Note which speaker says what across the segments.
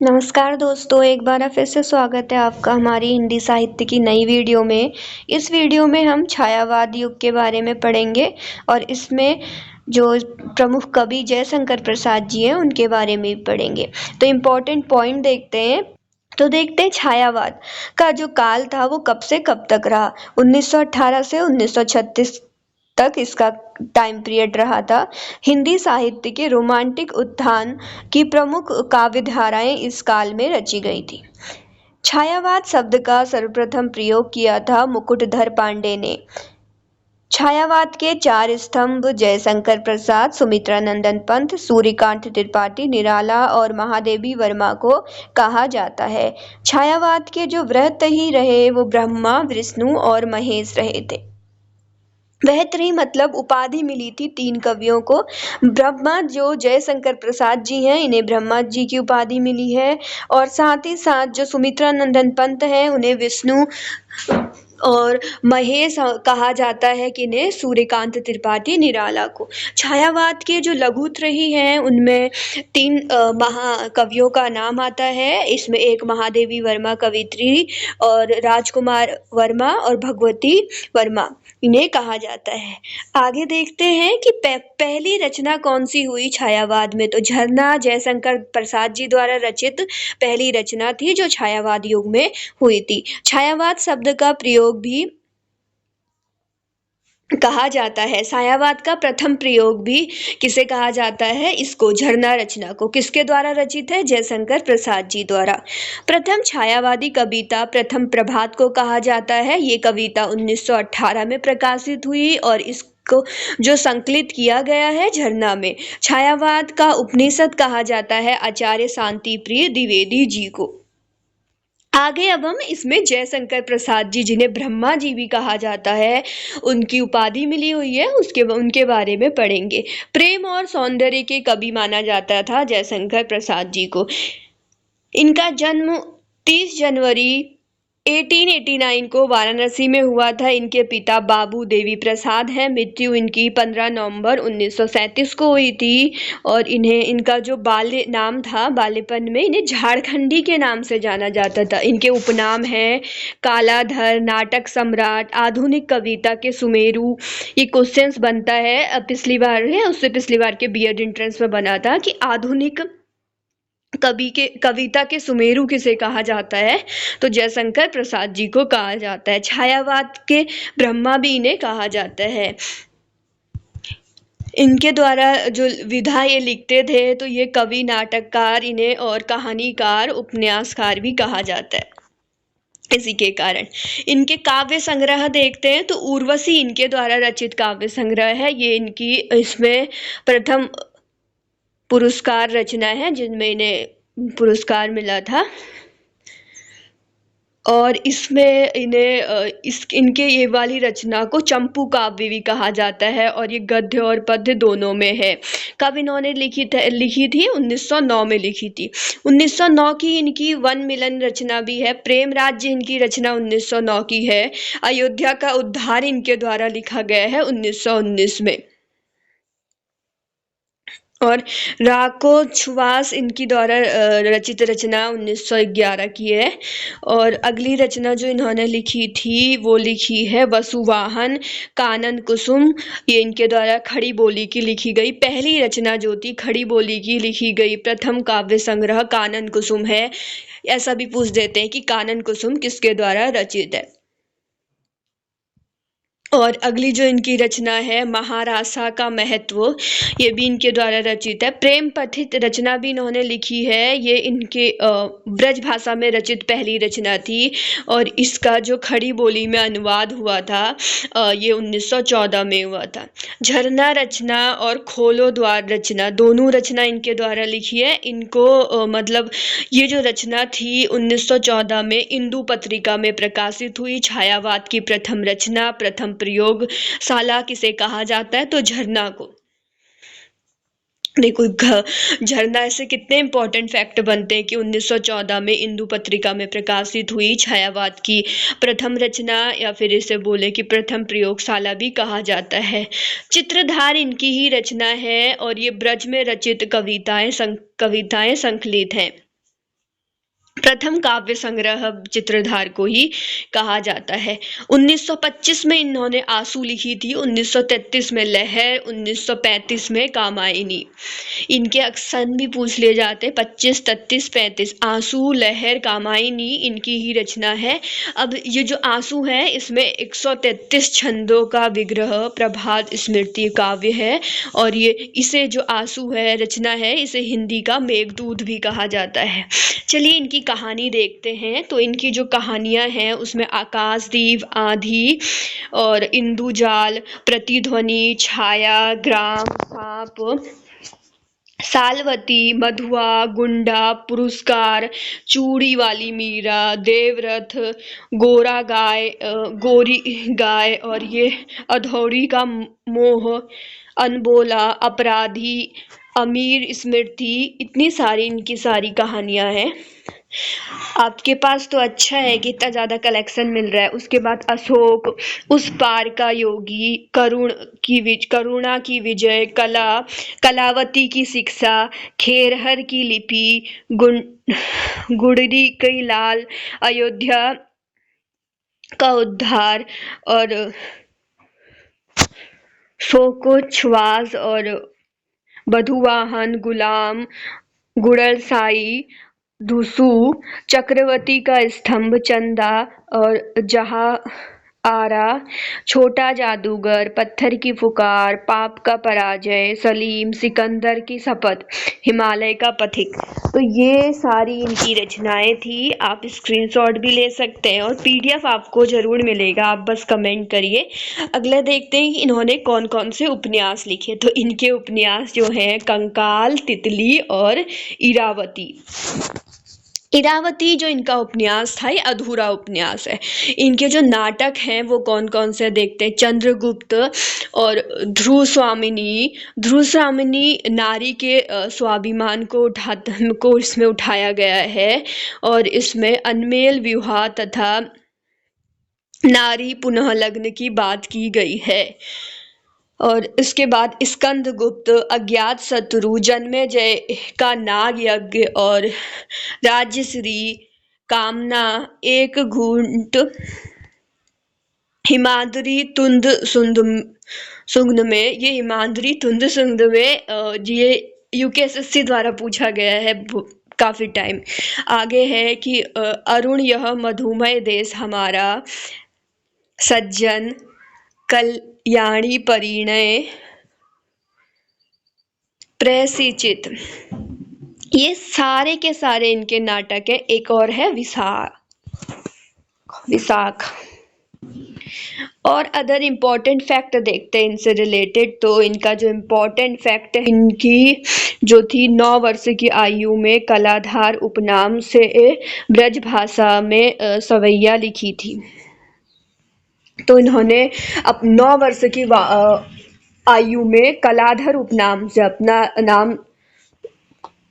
Speaker 1: नमस्कार दोस्तों, एक बार फिर से स्वागत है आपका हमारी हिंदी साहित्य की नई वीडियो में। इस वीडियो में हम छायावाद युग के बारे में पढ़ेंगे और इसमें जो प्रमुख कवि जयशंकर प्रसाद जी हैं उनके बारे में भी पढ़ेंगे। तो इम्पोर्टेंट पॉइंट देखते हैं। तो देखते हैं छायावाद का जो काल था वो कब से कब तक रहा। 1918 से 1936 तक इसका टाइम पीरियड रहा था। हिंदी साहित्य के रोमांटिक उत्थान की प्रमुख काव्य धाराएं इस काल में रची गई थी। छायावाद शब्द का सर्वप्रथम प्रयोग किया था मुकुटधर पांडे ने। छायावाद के चार स्तंभ जयशंकर प्रसाद, सुमित्रा नंदन पंत, सूर्यकांत त्रिपाठी निराला और महादेवी वर्मा को कहा जाता है। छायावाद के जो व्रत ही रहे वो ब्रह्मा, विष्णु और महेश रहे थे। बेहतरीन मतलब उपाधि मिली थी तीन कवियों को। ब्रह्मा जो जयशंकर प्रसाद जी हैं इन्हें ब्रह्मा जी की उपाधि मिली है, और साथ ही साथ जो सुमित्रा नंदन पंत हैं उन्हें विष्णु और महेश कहा जाता है कि इन्हें सूर्यकांत त्रिपाठी निराला को। छायावाद के जो लघुत्रयी हैं उनमें तीन महाकवियों का नाम आता है। इसमें एक महादेवी वर्मा कवित्री और राजकुमार वर्मा और भगवती वर्मा इन्हें कहा जाता है। आगे देखते हैं कि पहली रचना कौन सी हुई छायावाद में। तो झरना जयशंकर प्रसाद जी द्वारा रचित पहली रचना थी जो छायावाद युग में हुई थी। छायावाद शब्द का प्रयोग भी कहा जाता है। छायावाद का प्रथम प्रयोग भी किसे कहा जाता है? इसको, झरना रचना को। किसके द्वारा रचित है? जयशंकर प्रसाद जी द्वारा। प्रथम छायावादी कविता प्रथम प्रभात को कहा जाता है। ये कविता 1918 में प्रकाशित हुई और इसको जो संकलित किया गया है झरना में। छायावाद का उपनिषद कहा जाता है आचार्य शांति प्रिय द्विवेदी जी को। आगे अब हम इसमें जयशंकर प्रसाद जी जिन्हें ब्रह्मा जी भी कहा जाता है, उनकी उपाधि मिली हुई है, उनके बारे में पढ़ेंगे। प्रेम और सौंदर्य के कवि माना जाता था जयशंकर प्रसाद जी को। इनका जन्म 30 जनवरी 1889 को वाराणसी में हुआ था। इनके पिता बाबू देवी प्रसाद हैं। मृत्यु इनकी 15 नवंबर 1937 को हुई थी। और इनका जो बाल्य नाम था, बाल्यपन में इन्हें झारखंडी के नाम से जाना जाता था। इनके उपनाम हैं कालाधर, नाटक सम्राट, आधुनिक कविता के सुमेरु। ये क्वेश्चंस बनता है पिछली बार है, उससे पिछली बार के बीएड एंट्रेंस में बना था कि आधुनिक कविता के सुमेरु किसे कहा जाता है? तो जयशंकर प्रसाद जी को कहा जाता है। छायावाद के ब्रह्मा भी इन्हें कहा जाता है। इनके द्वारा जो विधा ये लिखते थे तो ये कवि, नाटककार इन्हें और कहानीकार, उपन्यासकार भी कहा जाता है। इसी के कारण इनके काव्य संग्रह देखते हैं तो उर्वशी इनके द्वारा रचित काव्य संग्रह है। ये इनकी इसमें प्रथम पुरस्कार रचना है जिनमें इन्हें पुरस्कार मिला था। और इसमें इनके ये वाली रचना को चंपू काव्य भी कहा जाता है और ये गद्य और पद्य दोनों में है। कब इन्होंने लिखी थी? 1909 में लिखी थी। 1909 की इनकी वन मिलन रचना भी है। प्रेम राज्य इनकी रचना 1909 की है। अयोध्या का उद्धार इनके द्वारा लिखा गया है 1919 में। और राको छुवास इनकी द्वारा रचित रचना 1911 की है। और अगली रचना जो इन्होंने लिखी थी वो लिखी है वसुवाहन कानन कुसुम। ये इनके द्वारा खड़ी बोली की लिखी गई पहली रचना जो थी, खड़ी बोली की लिखी गई प्रथम काव्य संग्रह कानन कुसुम है। ऐसा भी पूछ देते हैं कि कानन कुसुम किसके द्वारा रचित है। और अगली जो इनकी रचना है महारासा का महत्व, ये भी इनके द्वारा रचित है। प्रेम पथित रचना भी इन्होंने लिखी है। ये इनके ब्रज भाषा में रचित पहली रचना थी और इसका जो खड़ी बोली में अनुवाद हुआ था ये 1914 में हुआ था। झरना रचना और खोलो द्वार रचना दोनों रचना इनके द्वारा लिखी है। इनको मतलब ये जो रचना थी 1914 में इंदु पत्रिका में प्रकाशित हुई। छायावाद की प्रथम रचना, प्रथम प्रयोग शाला किसे कहा जाता है? तो झरना को। देखो झरना ऐसे कितने इंपॉर्टेंट फैक्ट बनते हैं कि 1914 में इंदु पत्रिका में प्रकाशित हुई छायावाद की प्रथम रचना, या फिर इसे बोले कि प्रथम प्रयोगशाला भी कहा जाता है। चित्रधार इनकी ही रचना है और ये ब्रज में रचित कविताएं संकलित हैं। प्रथम काव्य संग्रह चित्रधार को ही कहा जाता है। 1925 में इन्होंने आंसू लिखी थी, 1933 में लहर, 1935 में कामायनी। इनके सन भी पूछ लिए जाते, 25, 33, 35। आंसू, लहर, कामायनी इनकी ही रचना है। अब ये जो आंसू है इसमें 133 छंदों का विग्रह प्रभात स्मृति काव्य है, और ये इसे जो आंसू है रचना है, इसे हिंदी का मेघदूत भी कहा जाता है। चलिए इनकी कहानी देखते हैं। तो इनकी जो कहानियां हैं उसमें आकाशदीप, आंधी और इंदुजाल, प्रतिध्वनि, छाया, ग्राम, सांप, सालवती, मधुआ, गुंडा, पुरस्कार, चूड़ी वाली मीरा, देवरथ, गोरी गाय, और ये अधौड़ी का मोह, अनबोला, अपराधी, अमीर स्मृति, इतनी सारी इनकी सारी कहानियां हैं। आपके पास तो अच्छा है कि इतना ज्यादा कलेक्शन मिल रहा है। उसके बाद अशोक, उस पार का योगी, करुणा की विजय, कलावती की शिक्षा, खेरहर की लिपि, गुड़री की लाल, अयोध्या का उद्धार, और शोकोच्छ्वास, और बधुवाहन, गुलाम, गुड़लसाई, धुसु, चक्रवर्ती का स्तंभ, चंदा, और जहां आरा, छोटा जादूगर, पत्थर की पुकार, पाप का पराजय, सलीम, सिकंदर की शपथ, हिमालय का पथिक। तो ये सारी इनकी रचनाएं थी। आप स्क्रीनशॉट भी ले सकते हैं और पीडीएफ आपको जरूर मिलेगा, आप बस कमेंट करिए। अगला देखते हैं कि इन्होंने कौन कौन से उपन्यास लिखे। तो इनके उपन्यास जो हैं कंकाल, तितली और इरावती। इरावती जो इनका उपन्यास था ये अधूरा उपन्यास है। इनके जो नाटक हैं वो कौन कौन से देखते हैं। चंद्रगुप्त और ध्रुव स्वामिनी नारी के स्वाभिमान को इसमें उठाया गया है, और इसमें अनमेल विवाह तथा नारी पुनः लग्न की बात की गई है। और इसके बाद स्कंदगुप्त, अज्ञात शत्रु, जन्मेजय का नाग यज्ञ, और राजश्री, कामना, एक घूंट, हिमाद्री तुंद सुंद में, ये हिमाद्री तुंद सुंद में ये यूकेएसएससी द्वारा पूछा गया है काफी टाइम। आगे है कि अरुण यह मधुमय देश हमारा, सज्जन, कल्याणी परिणय, प्रसिचित। ये सारे के सारे इनके नाटक है। एक और है विशाख। और अदर इम्पोर्टेंट फैक्ट देखते हैं इनसे रिलेटेड। तो इनका जो इम्पोर्टेंट फैक्ट है, इनकी जो थी 9 वर्ष की आयु में कलाधार उपनाम से ब्रज भाषा में सवैया लिखी थी। तो इन्होंने 9 वर्ष की आयु में कलाधर उपनाम से अपना नाम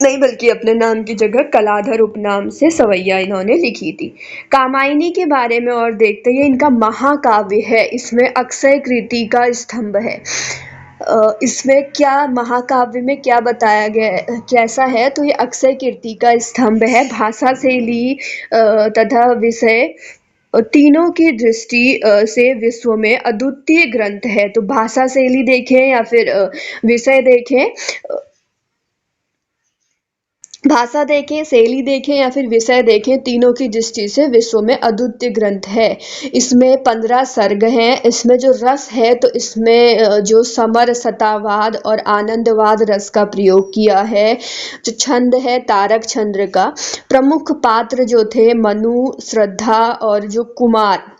Speaker 1: नहीं बल्कि अपने नाम की जगह कलाधर उपनाम से सवैया इन्होंने लिखी थी। कामायनी के बारे में और देखते हैं। इनका महाकाव्य है, इसमें अक्षय कृति का स्तंभ है। इसमें क्या महाकाव्य में क्या बताया गया कैसा है, तो ये अक्षय कीर्ति का स्तंभ है। भाषा शैली तथा विषय तीनों की दृष्टि से विश्व में अद्वितीय ग्रंथ है। तो भाषा शैली देखें या फिर विषय देखें, भाषा देखें, शैली देखें या फिर विषय देखें, तीनों की दृष्टि से विश्व में अद्वितीय ग्रंथ है। इसमें 15 सर्ग हैं। इसमें जो रस है तो इसमें जो समरसतावाद और आनंदवाद रस का प्रयोग किया है। जो छंद है तारक छंद का। प्रमुख पात्र जो थे मनु, श्रद्धा और जो कुमार।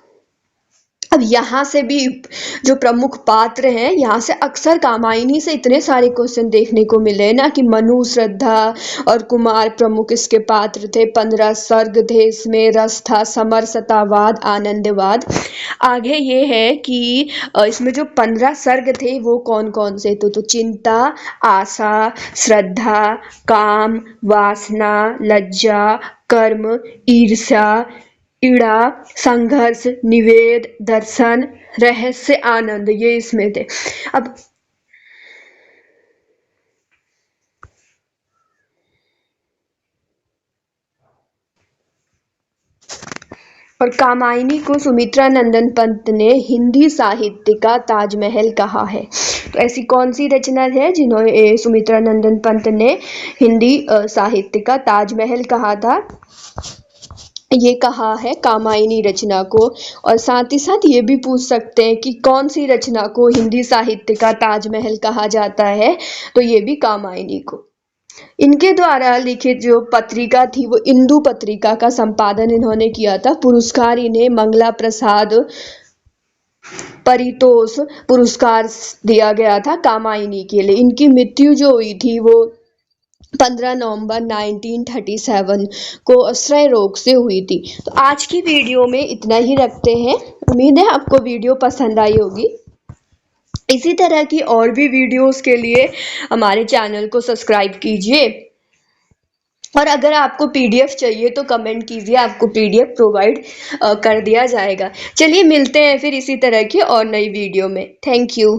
Speaker 1: अब यहाँ से भी जो प्रमुख पात्र हैं, यहाँ से अक्सर कामायनी से इतने सारे क्वेश्चन देखने को मिले ना कि मनु, श्रद्धा और कुमार प्रमुख इसके पात्र थे। 15 सर्ग थे, इसमें रस था, समरसतावाद, आनंदवाद। आगे ये है कि इसमें जो 15 सर्ग थे वो कौन कौन से तो चिंता, आशा, श्रद्धा, काम, वासना, लज्जा, कर्म, ईर्ष्या, इड़ा, संघर्ष, निवेद, दर्शन, रहस्य, आनंद, ये इसमें थे। अब और कामायनी को सुमित्रा नंदन पंत ने हिंदी साहित्य का ताजमहल कहा है। तो ऐसी कौन सी रचना है जिन्होंने सुमित्रा नंदन पंत ने हिंदी साहित्य का ताजमहल कहा था? ये कहा है कामायनी रचना को। और साथ ही साथ ये भी पूछ सकते हैं कि कौन सी रचना को हिंदी साहित्य का ताजमहल कहा जाता है, तो ये भी कामायनी को। इनके द्वारा लिखित जो पत्रिका थी वो इंदु पत्रिका का संपादन इन्होंने किया था। पुरस्कार इन्हें मंगला प्रसाद परितोष पुरस्कार दिया गया था कामायनी के लिए। इनकी मृत्यु जो हुई थी वो 15 नवंबर 1937 को श्रय रोग से हुई थी। तो आज की वीडियो में इतना ही रखते हैं। उम्मीद है आपको वीडियो पसंद आई होगी। इसी तरह की और भी वीडियोस के लिए हमारे चैनल को सब्सक्राइब कीजिए, और अगर आपको पीडीएफ चाहिए तो कमेंट कीजिए, आपको पीडीएफ प्रोवाइड कर दिया जाएगा। चलिए मिलते हैं फिर इसी तरह की और नई वीडियो में। Thank you.